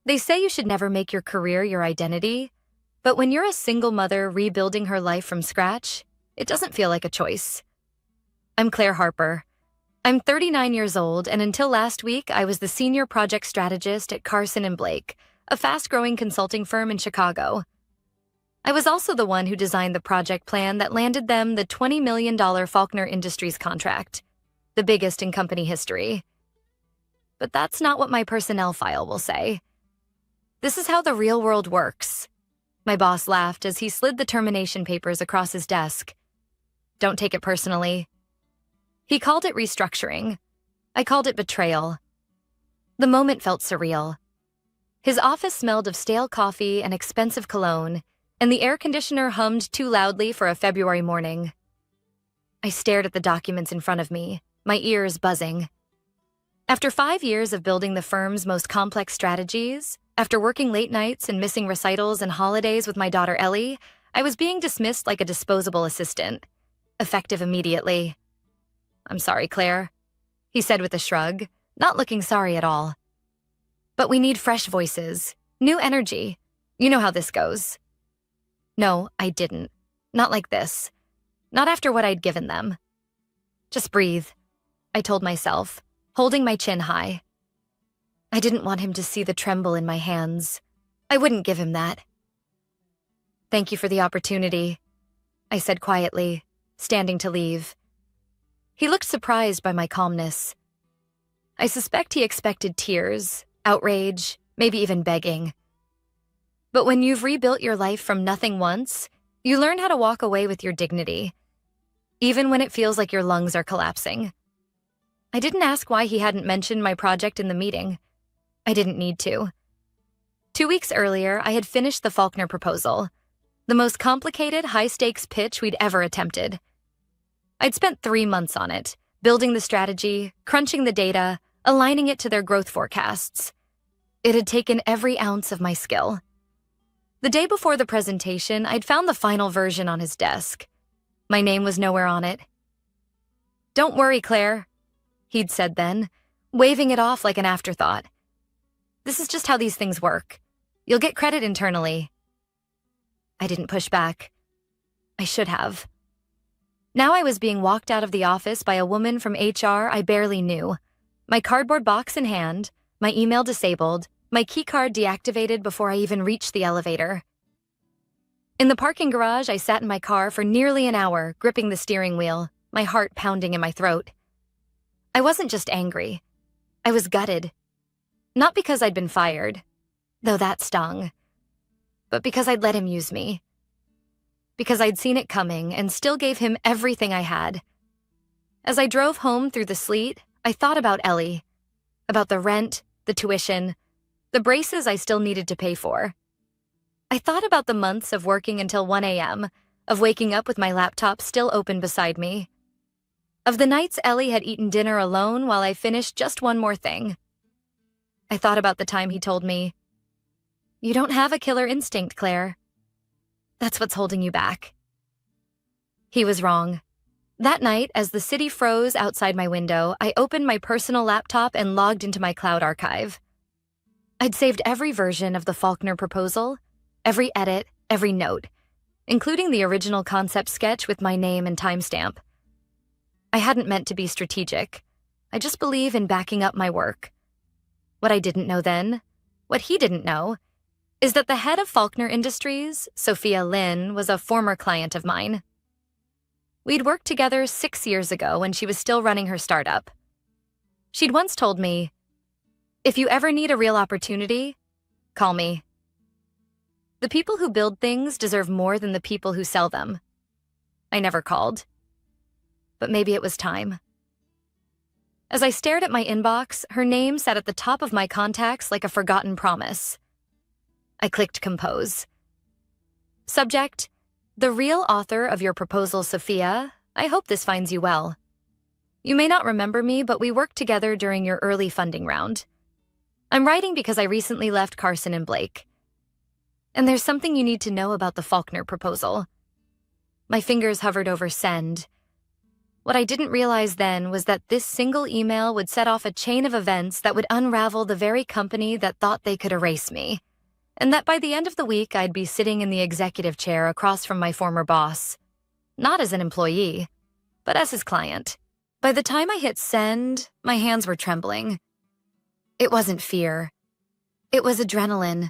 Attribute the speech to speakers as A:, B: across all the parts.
A: They say you should never make your career your identity, but when you're a single mother rebuilding her life from scratch, it doesn't feel like a choice. I'm Claire Harper. I'm 39 years old, and until last week, I was the senior project strategist at Carson & Blake, a fast-growing consulting firm in Chicago. I was also the one who designed the project plan that landed them the $20 million Faulkner Industries contract, the biggest in company history. But that's not what my personnel file will say. This is how the real world works. My boss laughed as he slid the termination papers across his desk. Don't take it personally. He called it restructuring. I called it betrayal. The moment felt surreal. His office smelled of stale coffee and expensive cologne, and the air conditioner hummed too loudly for a February morning. I stared at the documents in front of me, my ears buzzing. After 5 years of building the firm's most complex strategies, after working late nights and missing recitals and holidays with my daughter Ellie, I was being dismissed like a disposable assistant, effective immediately. "I'm sorry, Claire," he said with a shrug, not looking sorry at all. "But we need fresh voices, new energy. You know how this goes." No, I didn't. Not like this. Not after what I'd given them. "Just breathe," I told myself, holding my chin high. I didn't want him to see the tremble in my hands. I wouldn't give him that. "Thank you for the opportunity," I said quietly, standing to leave. He looked surprised by my calmness. I suspect he expected tears, outrage, maybe even begging. But when you've rebuilt your life from nothing once, you learn how to walk away with your dignity, even when it feels like your lungs are collapsing. I didn't ask why he hadn't mentioned my project in the meeting. I didn't need to. 2 weeks earlier, I had finished the Faulkner proposal, the most complicated, high-stakes pitch we'd ever attempted. I'd spent 3 months on it, building the strategy, crunching the data, aligning it to their growth forecasts. It had taken every ounce of my skill. The day before the presentation, I'd found the final version on his desk. My name was nowhere on it. "Don't worry, Claire," he'd said then, waving it off like an afterthought. "This is just how these things work. You'll get credit internally." I didn't push back. I should have. Now I was being walked out of the office by a woman from HR I barely knew, my cardboard box in hand, my email disabled, my keycard deactivated before I even reached the elevator. In the parking garage, I sat in my car for nearly an hour, gripping the steering wheel, my heart pounding in my throat. I wasn't just angry. I was gutted. Not because I'd been fired, though that stung, but because I'd let him use me. Because I'd seen it coming and still gave him everything I had. As I drove home through the sleet, I thought about Ellie, about the rent, the tuition, the braces I still needed to pay for. I thought about the months of working until 1 a.m., of waking up with my laptop still open beside me, of the nights Ellie had eaten dinner alone while I finished just one more thing. I thought about the time he told me, "You don't have a killer instinct, Claire. That's what's holding you back." He was wrong. That night, as the city froze outside my window, I opened my personal laptop and logged into my cloud archive. I'd saved every version of the Faulkner proposal, every edit, every note, including the original concept sketch with my name and timestamp. I hadn't meant to be strategic. I just believe in backing up my work. What I didn't know then, what he didn't know, is that the head of Faulkner Industries, Sophia Lynn, was a former client of mine. We'd worked together 6 years ago when she was still running her startup. She'd once told me, "If you ever need a real opportunity, call me." The people who build things deserve more than the people who sell them. I never called. But maybe it was time. As I stared at my inbox, her name sat at the top of my contacts like a forgotten promise. I clicked compose. Subject: The real author of your proposal, Sophia. I hope this finds you well. You may not remember me, but we worked together during your early funding round. I'm writing because I recently left Carson & Blake. And there's something you need to know about the Faulkner proposal. My fingers hovered over send. What I didn't realize then was that this single email would set off a chain of events that would unravel the very company that thought they could erase me, and that by the end of the week I'd be sitting in the executive chair across from my former boss, not as an employee, but as his client. By the time I hit send, my hands were trembling. It wasn't fear. It was adrenaline.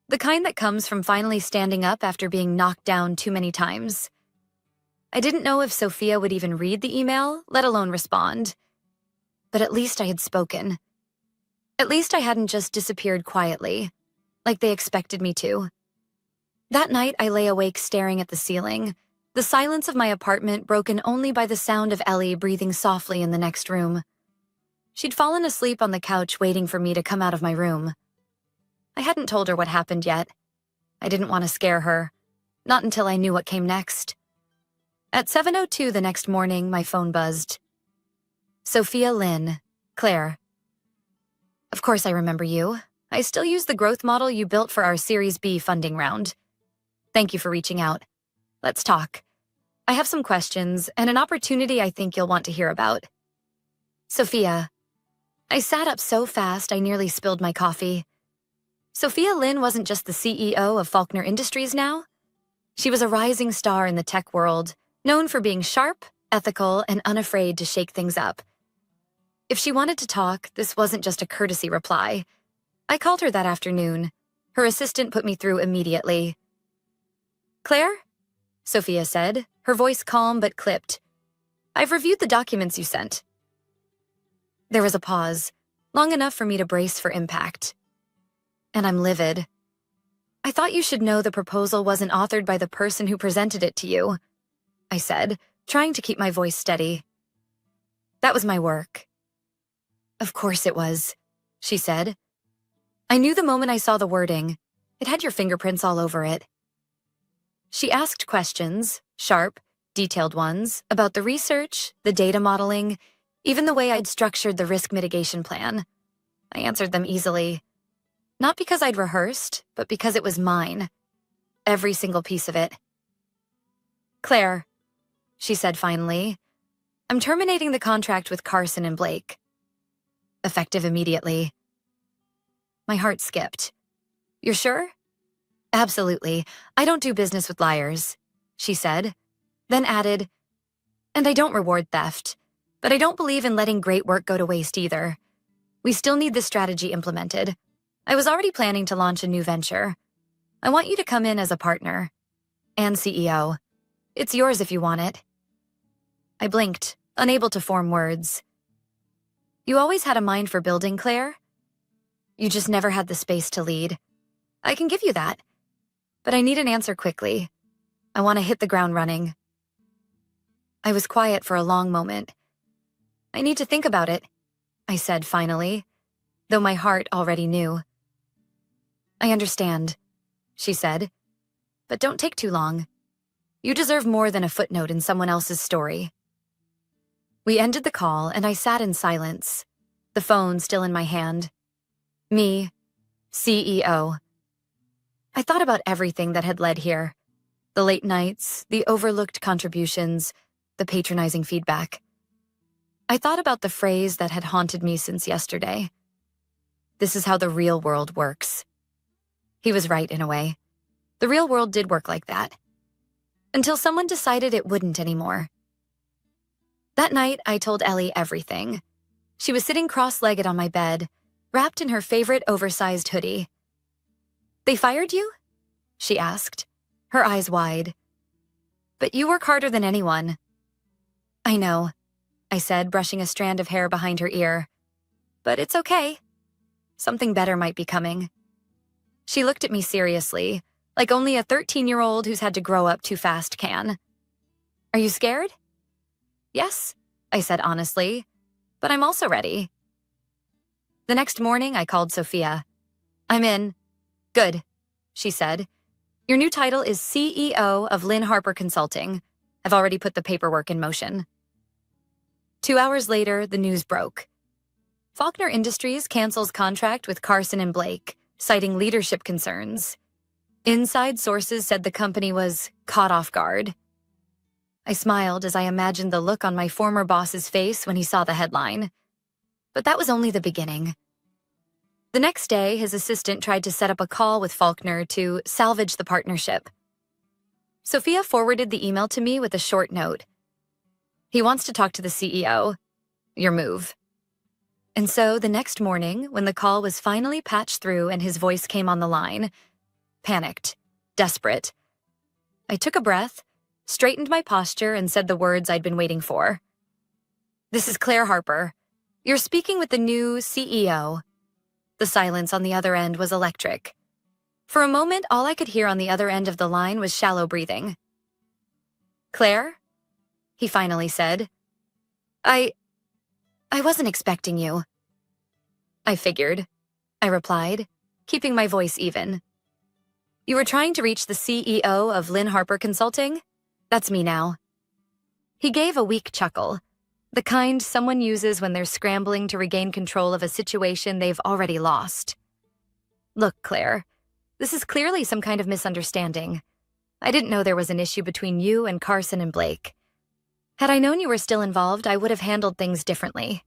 A: The kind that comes from finally standing up after being knocked down too many times. I didn't know if Sophia would even read the email, let alone respond. But at least I had spoken. At least I hadn't just disappeared quietly, like they expected me to. That night, I lay awake staring at the ceiling, the silence of my apartment broken only by the sound of Ellie breathing softly in the next room. She'd fallen asleep on the couch waiting for me to come out of my room. I hadn't told her what happened yet. I didn't want to scare her, not until I knew what came next. At 7:02 the next morning, my phone buzzed. Sophia Lynn, Claire. Of course I remember you. I still use the growth model you built for our Series B funding round. Thank you for reaching out. Let's talk. I have some questions and an opportunity I think you'll want to hear about. Sophia. I sat up so fast I nearly spilled my coffee. Sophia Lynn wasn't just the CEO of Faulkner Industries now. She was a rising star in the tech world, known for being sharp, ethical, and unafraid to shake things up. If she wanted to talk, this wasn't just a courtesy reply. I called her that afternoon. Her assistant put me through immediately. Claire? Sophia said, her voice calm but clipped. I've reviewed the documents you sent. There was a pause, long enough for me to brace for impact. And I'm livid. I thought you should know the proposal wasn't authored by the person who presented it to you, I said, trying to keep my voice steady. That was my work. Of course it was, she said. I knew the moment I saw the wording. It had your fingerprints all over it. She asked questions, sharp, detailed ones, about the research, the data modeling, even the way I'd structured the risk mitigation plan. I answered them easily. Not because I'd rehearsed, but because it was mine. Every single piece of it. Claire, she said finally, I'm terminating the contract with Carson and Blake. Effective immediately. My heart skipped. You're sure? Absolutely. I don't do business with liars, she said, then added, and I don't reward theft, but I don't believe in letting great work go to waste either. We still need this strategy implemented. I was already planning to launch a new venture. I want you to come in as a partner. And CEO. It's yours if you want it. I blinked, unable to form words. You always had a mind for building, Claire. You just never had the space to lead. I can give you that. But I need an answer quickly. I want to hit the ground running. I was quiet for a long moment. I need to think about it, I said finally, though my heart already knew. I understand, she said, but don't take too long. You deserve more than a footnote in someone else's story. We ended the call and I sat in silence, the phone still in my hand. Me, CEO. I thought about everything that had led here. The late nights, the overlooked contributions, the patronizing feedback. I thought about the phrase that had haunted me since yesterday. This is how the real world works. He was right in a way. The real world did work like that. Until someone decided it wouldn't anymore. That night, I told Ellie everything. She was sitting cross-legged on my bed, wrapped in her favorite oversized hoodie. They fired you? She asked, her eyes wide. But you work harder than anyone. I know, I said, brushing a strand of hair behind her ear. But it's okay. Something better might be coming. She looked at me seriously, like only a 13-year-old who's had to grow up too fast can. Are you scared? Yes, I said honestly, but I'm also ready. The next morning, I called Sophia. I'm in. Good, she said. Your new title is CEO of Lynn Harper Consulting. I've already put the paperwork in motion. 2 hours later, the news broke. Faulkner Industries cancels contract with Carson and Blake, citing leadership concerns. Inside sources said the company was caught off guard. I smiled as I imagined the look on my former boss's face when he saw the headline. But that was only the beginning. The next day, his assistant tried to set up a call with Faulkner to salvage the partnership. Sophia forwarded the email to me with a short note. He wants to talk to the CEO. Your move. And so the next morning, when the call was finally patched through and his voice came on the line, panicked, desperate, I took a breath, straightened my posture, and said the words I'd been waiting for. This is Claire Harper. You're speaking with the new CEO. The silence on the other end was electric. For a moment, all I could hear on the other end of the line was shallow breathing. Claire? He finally said. I wasn't expecting you. I figured, I replied, keeping my voice even. You were trying to reach the CEO of Lynn Harper Consulting? That's me now. He gave a weak chuckle, the kind someone uses when they're scrambling to regain control of a situation they've already lost. Look, Claire, this is clearly some kind of misunderstanding. I didn't know there was an issue between you and Carson and Blake. Had I known you were still involved, I would have handled things differently.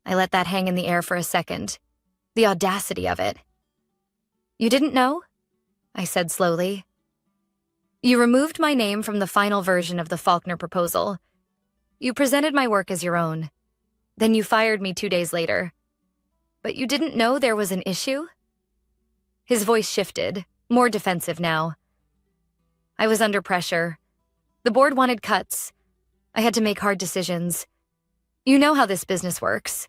A: I let that hang in the air for a second. The audacity of it. You didn't know? I said slowly. You removed my name from the final version of the Faulkner proposal. You presented my work as your own. Then you fired me 2 days later. But you didn't know there was an issue? His voice shifted, more defensive now. I was under pressure. The board wanted cuts. I had to make hard decisions. You know how this business works.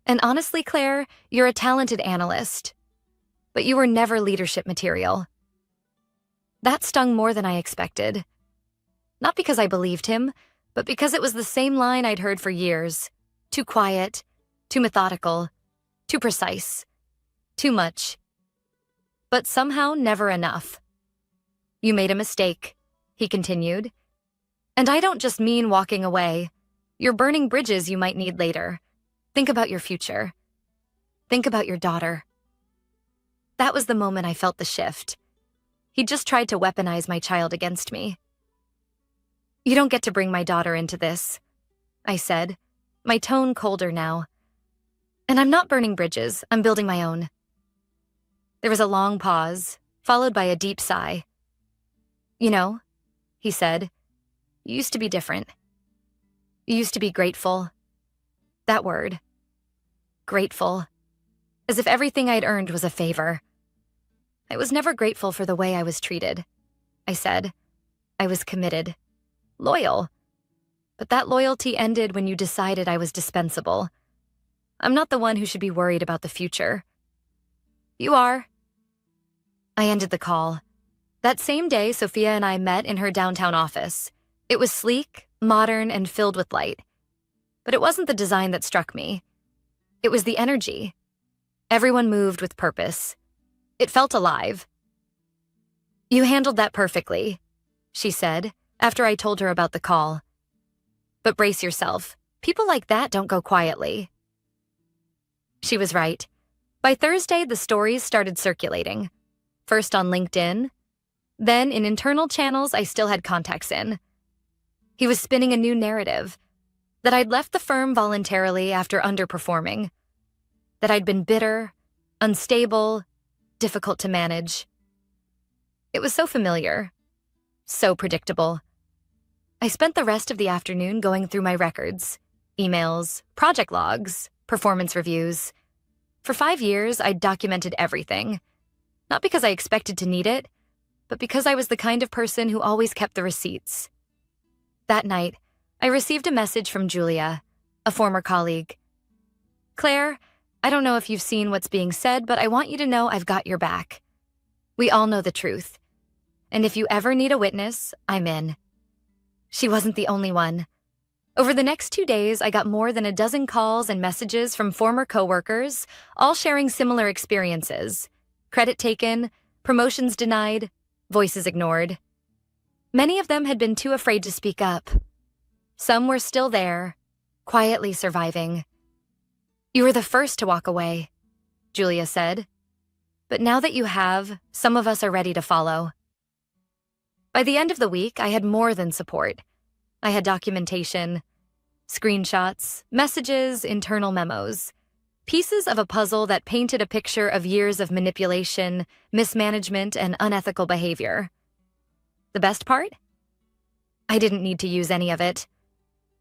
A: And honestly, Claire, you're a talented analyst. But you were never leadership material. That stung more than I expected. Not because I believed him, but because it was the same line I'd heard for years. Too quiet, too methodical, too precise, too much. But somehow never enough. You made a mistake, he continued. And I don't just mean walking away. You're burning bridges you might need later. Think about your future. Think about your daughter. That was the moment I felt the shift. He just tried to weaponize my child against me. You don't get to bring my daughter into this, I said, my tone colder now. And I'm not burning bridges, I'm building my own. There was a long pause, followed by a deep sigh. You know, he said, you used to be different. You used to be grateful. That word. Grateful. As if everything I'd earned was a favor. I was never grateful for the way I was treated. I said. I was committed. Loyal. But that loyalty ended when you decided I was dispensable. I'm not the one who should be worried about the future. You are. I ended the call. That same day, Sophia and I met in her downtown office. It was sleek, modern, and filled with light. But it wasn't the design that struck me. It was the energy. Everyone moved with purpose. It felt alive. You handled that perfectly, she said, after I told her about the call. But brace yourself. People like that don't go quietly. She was right. By Thursday, the stories started circulating. First on LinkedIn. Then in internal channels I still had contacts in. He was spinning a new narrative. That I'd left the firm voluntarily after underperforming. That I'd been bitter, unstable, difficult to manage. It was so familiar. So predictable. I spent the rest of the afternoon going through my records, emails, project logs, performance reviews. For 5 years, I'd documented everything. Not because I expected to need it, but because I was the kind of person who always kept the receipts. That night, I received a message from Julia, a former colleague. Claire, I don't know if you've seen what's being said, but I want you to know I've got your back. We all know the truth. And if you ever need a witness, I'm in. She wasn't the only one. Over the next 2 days, I got more than a dozen calls and messages from former coworkers, all sharing similar experiences. Credit taken, promotions denied, voices ignored. Many of them had been too afraid to speak up. Some were still there, quietly surviving. You were the first to walk away, Julia said. But now that you have, some of us are ready to follow. By the end of the week, I had more than support. I had documentation, screenshots, messages, internal memos, pieces of a puzzle that painted a picture of years of manipulation, mismanagement, and unethical behavior. The best part? I didn't need to use any of it,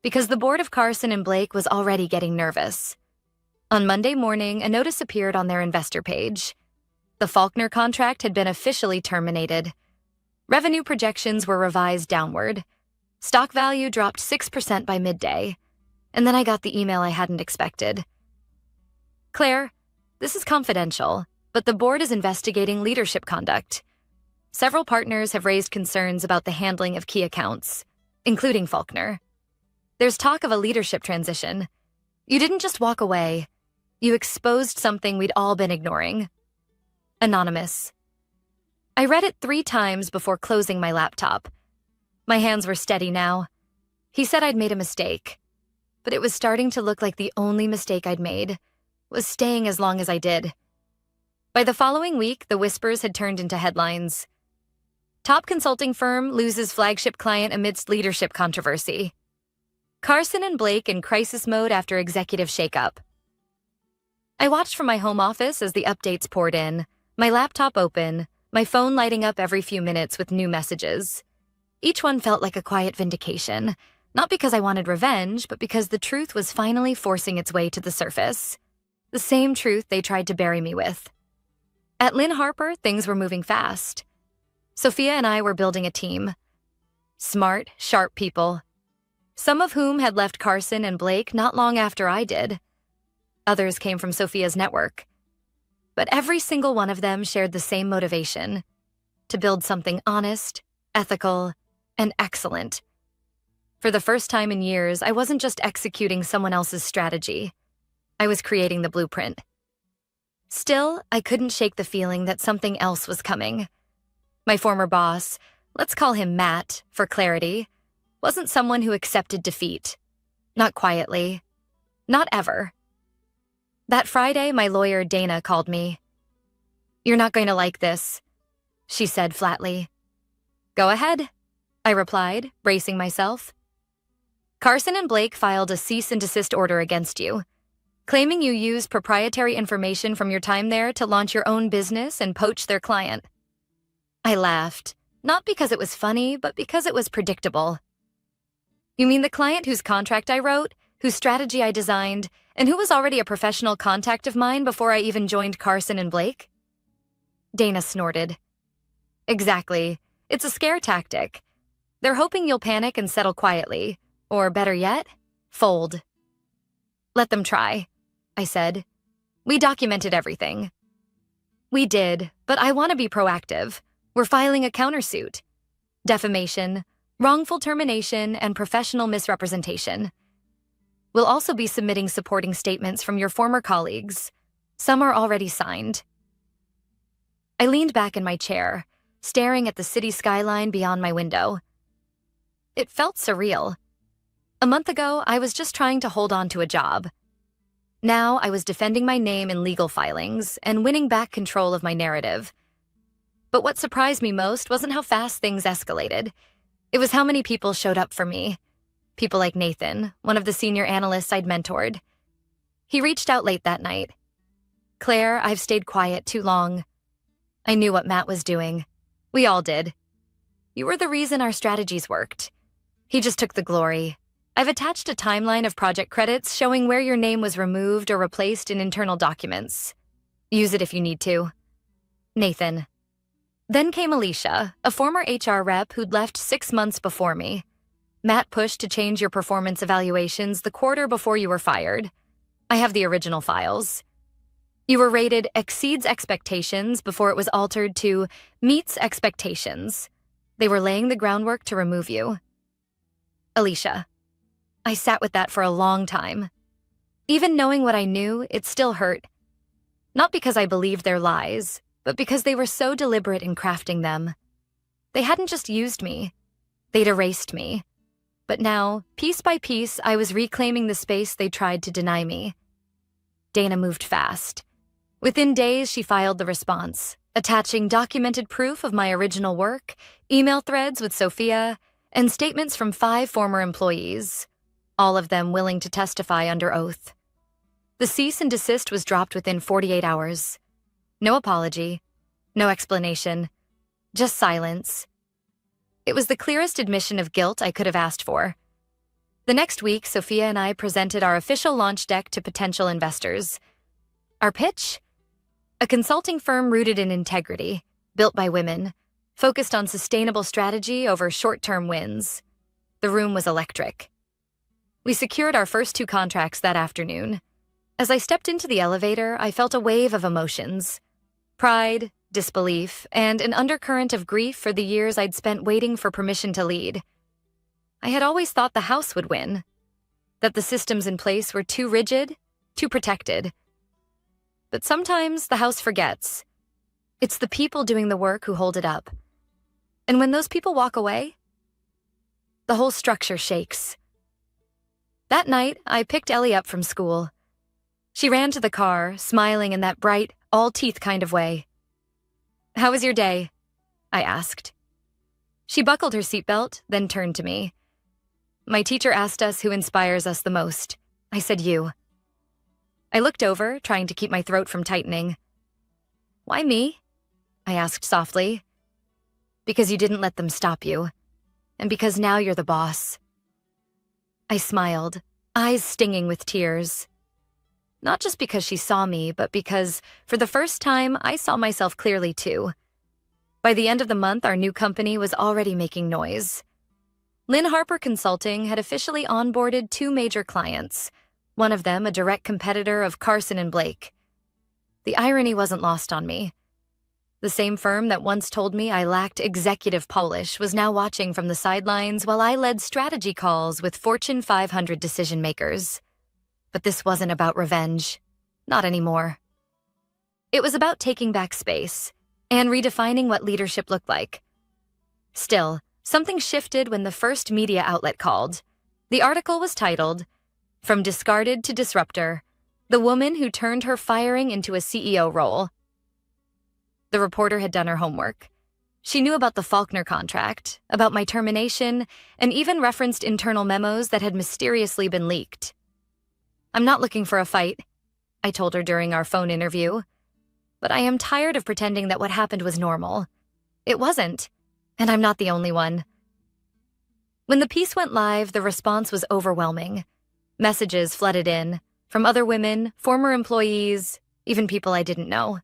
A: because the board of Carson and Blake was already getting nervous. On Monday morning, a notice appeared on their investor page. The Faulkner contract had been officially terminated. Revenue projections were revised downward. Stock value dropped 6% by midday. And then I got the email I hadn't expected. Claire, this is confidential, but the board is investigating leadership conduct. Several partners have raised concerns about the handling of key accounts, including Faulkner. There's talk of a leadership transition. You didn't just walk away. You exposed something we'd all been ignoring. Anonymous. I read it 3 times before closing my laptop. My hands were steady now. He said I'd made a mistake, but it was starting to look like the only mistake I'd made was staying as long as I did. By the following week, the whispers had turned into headlines. Top consulting firm loses flagship client amidst leadership controversy. Carson and Blake in crisis mode after executive shakeup. I watched from my home office as the updates poured in, my laptop open, my phone lighting up every few minutes with new messages. Each one felt like a quiet vindication, not because I wanted revenge, but because the truth was finally forcing its way to the surface. The same truth they tried to bury me with. At Lynn Harper, things were moving fast. Sophia and I were building a team. Smart, sharp people. Some of whom had left Carson and Blake not long after I did. Others came from Sophia's network. But every single one of them shared the same motivation: to build something honest, ethical, and excellent. For the first time in years, I wasn't just executing someone else's strategy. I was creating the blueprint. Still, I couldn't shake the feeling that something else was coming. My former boss, let's call him Matt, for clarity, wasn't someone who accepted defeat. Not quietly. Not ever. That Friday, my lawyer, Dana, called me. "You're not going to like this," she said flatly. "Go ahead," I replied, bracing myself. "Carson and Blake filed a cease and desist order against you, claiming you used proprietary information from your time there to launch your own business and poach their client." I laughed, not because it was funny, but because it was predictable. "You mean the client whose contract I wrote, whose strategy I designed, and who was already a professional contact of mine before I even joined Carson and Blake?" Dana snorted. "Exactly. It's a scare tactic. They're hoping you'll panic and settle quietly, or better yet, fold." "Let them try," I said. "We documented everything." "We did, but I want to be proactive. We're filing a countersuit. Defamation, wrongful termination, and professional misrepresentation. We'll also be submitting supporting statements from your former colleagues. Some are already signed." I leaned back in my chair, staring at the city skyline beyond my window. It felt surreal. A month ago, I was just trying to hold on to a job. Now, I was defending my name in legal filings and winning back control of my narrative. But what surprised me most wasn't how fast things escalated. It was how many people showed up for me. People like Nathan, one of the senior analysts I'd mentored. He reached out late that night. "Claire, I've stayed quiet too long. I knew what Matt was doing. We all did. You were the reason our strategies worked. He just took the glory. I've attached a timeline of project credits showing where your name was removed or replaced in internal documents. Use it if you need to." Nathan. Then came Alicia, a former HR rep who'd left 6 months before me. "Matt pushed to change your performance evaluations the quarter before you were fired. I have the original files. You were rated exceeds expectations before it was altered to meets expectations. They were laying the groundwork to remove you." Alicia. I sat with that for a long time. Even knowing what I knew, it still hurt. Not because I believed their lies, but because they were so deliberate in crafting them. They hadn't just used me. They'd erased me. But now, piece by piece, I was reclaiming the space they tried to deny me. Dana moved fast. Within days, she filed the response, attaching documented proof of my original work, email threads with Sophia, and statements from 5 former employees, all of them willing to testify under oath. The cease and desist was dropped within 48 hours. No apology, no explanation, just silence. It was the clearest admission of guilt I could have asked for. The next week, Sophia and I presented our official launch deck to potential investors. Our pitch? A consulting firm rooted in integrity, built by women, focused on sustainable strategy over short-term wins. The room was electric. We secured our first 2 contracts that afternoon. As I stepped into the elevator, I felt a wave of emotions. Pride, disbelief, and an undercurrent of grief for the years I'd spent waiting for permission to lead. I had always thought the house would win, that the systems in place were too rigid, too protected. But sometimes the house forgets. It's the people doing the work who hold it up. And when those people walk away, the whole structure shakes. That night, I picked Ellie up from school. She ran to the car, smiling in that bright, all-teeth kind of way. "How was your day?" I asked. She buckled her seatbelt, then turned to me. "My teacher asked us who inspires us the most. I said you." I looked over, trying to keep my throat from tightening. "Why me?" I asked softly. "Because you didn't let them stop you. And because now you're the boss." I smiled, eyes stinging with tears. Not just because she saw me, but because, for the first time, I saw myself clearly too. By the end of the month, our new company was already making noise. Lynn Harper Consulting had officially onboarded 2 major clients, one of them a direct competitor of Carson and Blake. The irony wasn't lost on me. The same firm that once told me I lacked executive polish was now watching from the sidelines while I led strategy calls with Fortune 500 decision-makers. But this wasn't about revenge. Not anymore. It was about taking back space and redefining what leadership looked like. Still, something shifted when the first media outlet called. The article was titled, "From Discarded to Disruptor, the woman who turned her firing into a CEO role." The reporter had done her homework. She knew about the Faulkner contract, about my termination, and even referenced internal memos that had mysteriously been leaked. "I'm not looking for a fight," I told her during our phone interview. "But I am tired of pretending that what happened was normal. It wasn't, and I'm not the only one." When the piece went live, the response was overwhelming. Messages flooded in, from other women, former employees, even people I didn't know.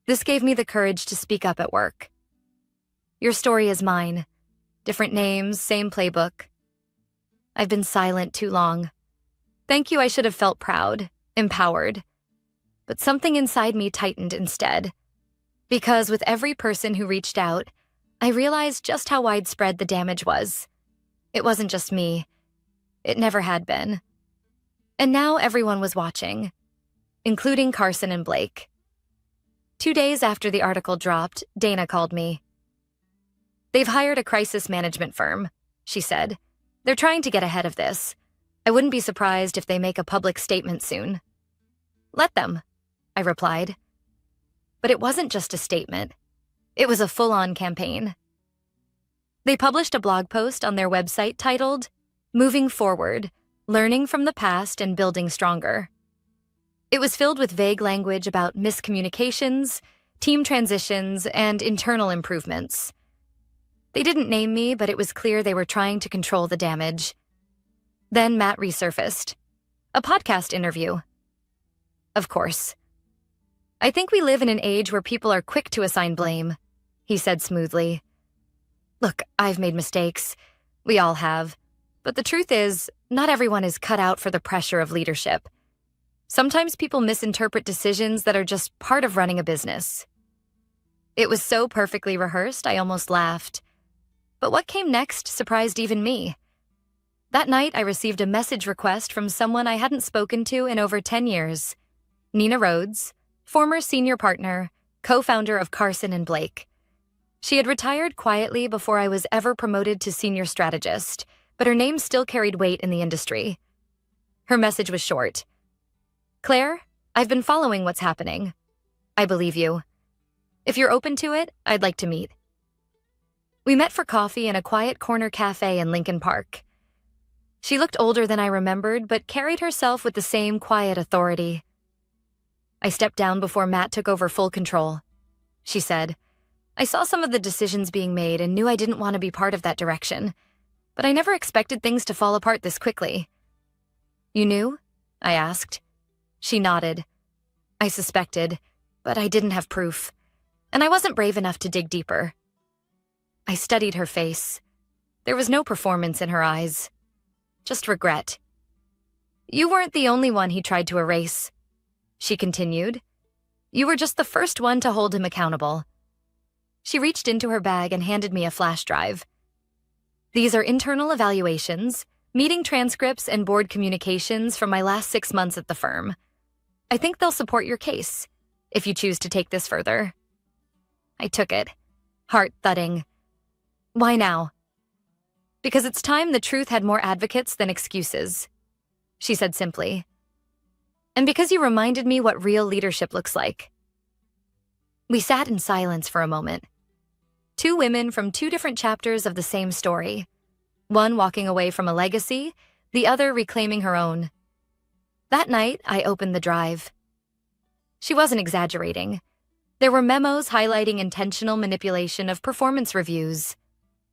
A: This gave me the courage to speak up at work. "Your story is mine. Different names, same playbook. I've been silent too long. Thank you, I should have felt proud, empowered. But something inside me tightened instead. Because with every person who reached out, I realized just how widespread the damage was. It wasn't just me. It never had been. And now everyone was watching, including Carson and Blake. 2 days after the article dropped, Dana called me. "They've hired a crisis management firm," she said. "They're trying to get ahead of this. I wouldn't be surprised if they make a public statement soon." "Let them," I replied. But it wasn't just a statement. It was a full-on campaign. They published a blog post on their website titled, "Moving Forward, Learning from the Past and Building Stronger." It was filled with vague language about miscommunications, team transitions, and internal improvements. They didn't name me, but it was clear they were trying to control the damage. Then Matt resurfaced. A podcast interview. Of course. "I think we live in an age where people are quick to assign blame," he said smoothly. "Look, I've made mistakes. We all have. But the truth is, not everyone is cut out for the pressure of leadership. Sometimes people misinterpret decisions that are just part of running a business." It was so perfectly rehearsed, I almost laughed. But what came next surprised even me. That night, I received a message request from someone I hadn't spoken to in over 10 years. Nina Rhodes, former senior partner, co-founder of Carson and Blake. She had retired quietly before I was ever promoted to senior strategist, but her name still carried weight in the industry. Her message was short. "Claire, I've been following what's happening. I believe you. If you're open to it, I'd like to meet. We met for coffee in a quiet corner cafe in Lincoln Park. She looked older than I remembered, but carried herself with the same quiet authority. I stepped down before Matt took over full control, she said. I saw some of the decisions being made and knew I didn't want to be part of that direction, but I never expected things to fall apart this quickly. You knew? I asked. She nodded. I suspected, but I didn't have proof, and I wasn't brave enough to dig deeper. I studied her face. There was no performance in her eyes, just regret. You weren't the only one he tried to erase, she continued. You were just the first one to hold him accountable. She reached into her bag and handed me a flash drive. These are internal evaluations, meeting transcripts, and board communications from my last 6 months at the firm. I think they'll support your case, if you choose to take this further. I took it, heart thudding. Why now? Because it's time the truth had more advocates than excuses, she said simply. And because you reminded me what real leadership looks like. We sat in silence for a moment. 2 women from 2 different chapters of the same story. One walking away from a legacy, the other reclaiming her own. That night, I opened the drive. She wasn't exaggerating. There were memos highlighting intentional manipulation of performance reviews,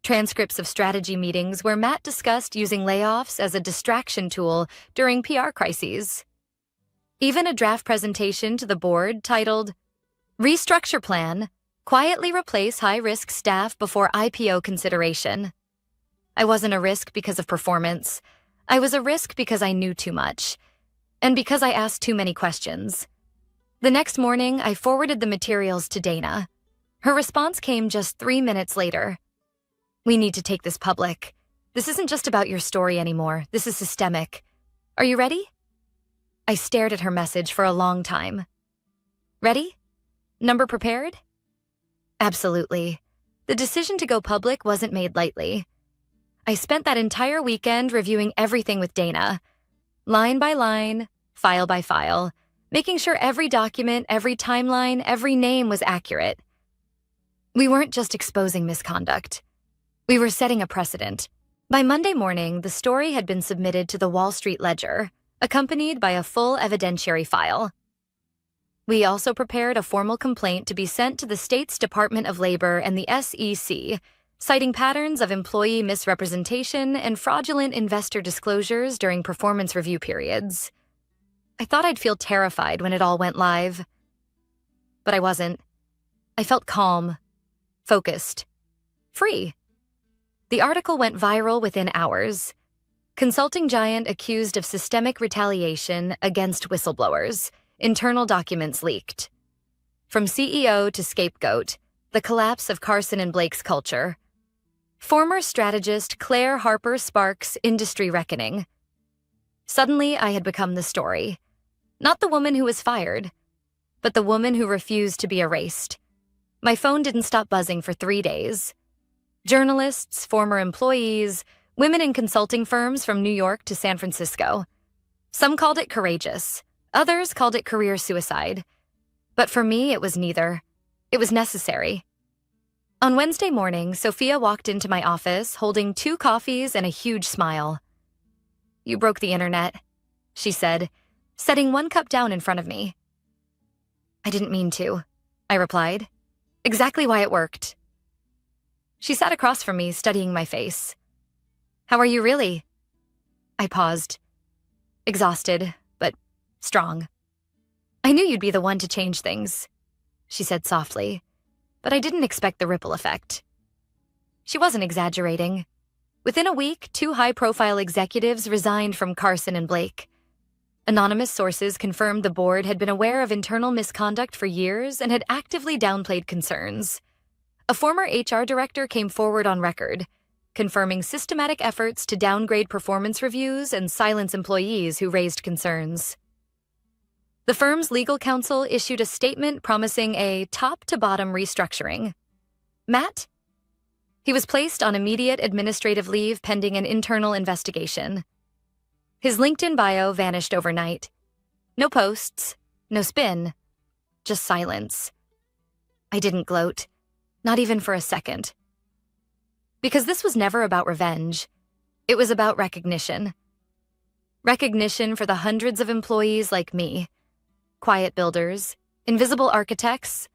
A: transcripts of strategy meetings where Matt discussed using layoffs as a distraction tool during PR crises. Even a draft presentation to the board titled, Restructure Plan, Quietly Replace High-Risk Staff Before IPO Consideration. I wasn't a risk because of performance. I was a risk because I knew too much, and because I asked too many questions. The next morning, I forwarded the materials to Dana. Her response came just 3 minutes later. We need to take this public. This isn't just about your story anymore. This is systemic. Are you ready? I stared at her message for a long time. Ready? Number prepared? Absolutely. The decision to go public wasn't made lightly. I spent that entire weekend reviewing everything with Dana, line by line, file by file, making sure every document, every timeline, every name was accurate. We weren't just exposing misconduct. We were setting a precedent. By Monday morning, the story had been submitted to the Wall Street Ledger, accompanied by a full evidentiary file. We also prepared a formal complaint to be sent to the state's Department of Labor and the SEC, citing patterns of employee misrepresentation and fraudulent investor disclosures during performance review periods. I thought I'd feel terrified when it all went live. But I wasn't. I felt calm, focused, free. The article went viral within hours. Consulting giant accused of systemic retaliation against whistleblowers. Internal documents leaked. From CEO to scapegoat, the collapse of Carson and Blake's culture. Former strategist Claire Harper sparks industry reckoning. Suddenly, I had become the story. Not the woman who was fired, but the woman who refused to be erased. My phone didn't stop buzzing for 3 days. Journalists, former employees, women in consulting firms from New York to San Francisco. Some called it courageous. Others called it career suicide. But for me, it was neither. It was necessary. On Wednesday morning, Sophia walked into my office holding 2 coffees and a huge smile. You broke the internet, she said, setting 1 cup down in front of me. I didn't mean to, I replied. Exactly why it worked. She sat across from me, studying my face. How are you really? I paused. Exhausted, but strong. I knew you'd be the one to change things, she said softly, but I didn't expect the ripple effect. She wasn't exaggerating. Within a week, 2 high-profile executives resigned from Carson and Blake. Anonymous sources confirmed the board had been aware of internal misconduct for years and had actively downplayed concerns. A former HR director came forward on record, confirming systematic efforts to downgrade performance reviews and silence employees who raised concerns. The firm's legal counsel issued a statement promising a top-to-bottom restructuring. Matt? He was placed on immediate administrative leave pending an internal investigation. His LinkedIn bio vanished overnight. No posts, no spin, just silence. I didn't gloat, not even for a second. Because this was never about revenge. It was about recognition. Recognition for the hundreds of employees like me, quiet builders, invisible architects,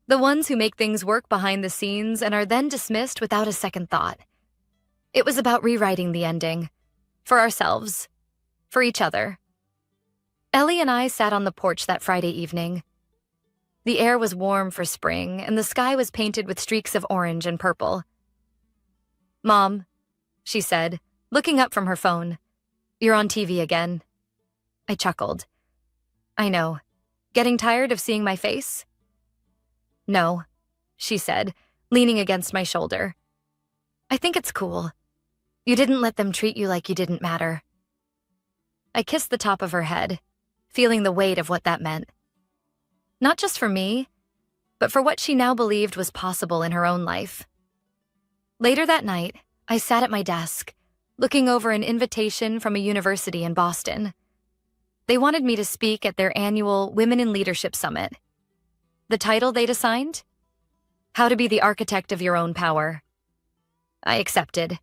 A: the ones who make things work behind the scenes and are then dismissed without a second thought. It was about rewriting the ending. For ourselves. For each other. Ellie and I sat on the porch that Friday evening. The air was warm for spring, and the sky was painted with streaks of orange and purple. "Mom," she said, looking up from her phone, "you're on TV again." I chuckled. "I know. Getting tired of seeing my face?" "No," she said, leaning against my shoulder. "I think it's cool. You didn't let them treat you like you didn't matter." I kissed the top of her head, feeling the weight of what that meant. Not just for me, but for what she now believed was possible in her own life. Later that night, I sat at my desk, looking over an invitation from a university in Boston. They wanted me to speak at their annual Women in Leadership Summit. The title they'd assigned? How to be the architect of your own power. I accepted,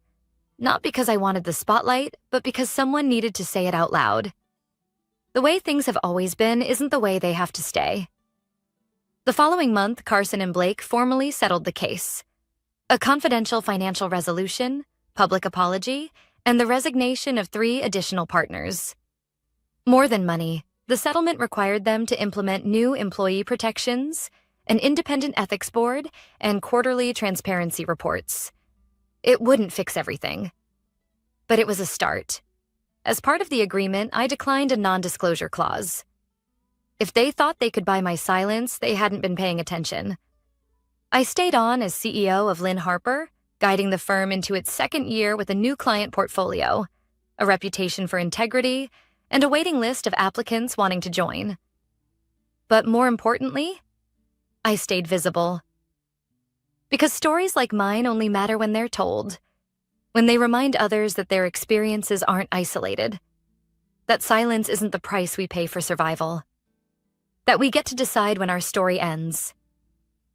A: not because I wanted the spotlight, but because someone needed to say it out loud. The way things have always been isn't the way they have to stay. The following month, Carson and Blake formally settled the case. A confidential financial resolution, public apology, and the resignation of 3 additional partners. More than money, the settlement required them to implement new employee protections, an independent ethics board, and quarterly transparency reports. It wouldn't fix everything. But it was a start. As part of the agreement, I declined a non-disclosure clause. If they thought they could buy my silence, they hadn't been paying attention. I stayed on as CEO of Lynn Harper, guiding the firm into its second year with a new client portfolio, a reputation for integrity, and a waiting list of applicants wanting to join. But more importantly, I stayed visible. Because stories like mine only matter when they're told, when they remind others that their experiences aren't isolated, that silence isn't the price we pay for survival, that we get to decide when our story ends.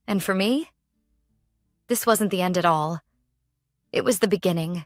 A: And for me, this wasn't the end at all. It was the beginning.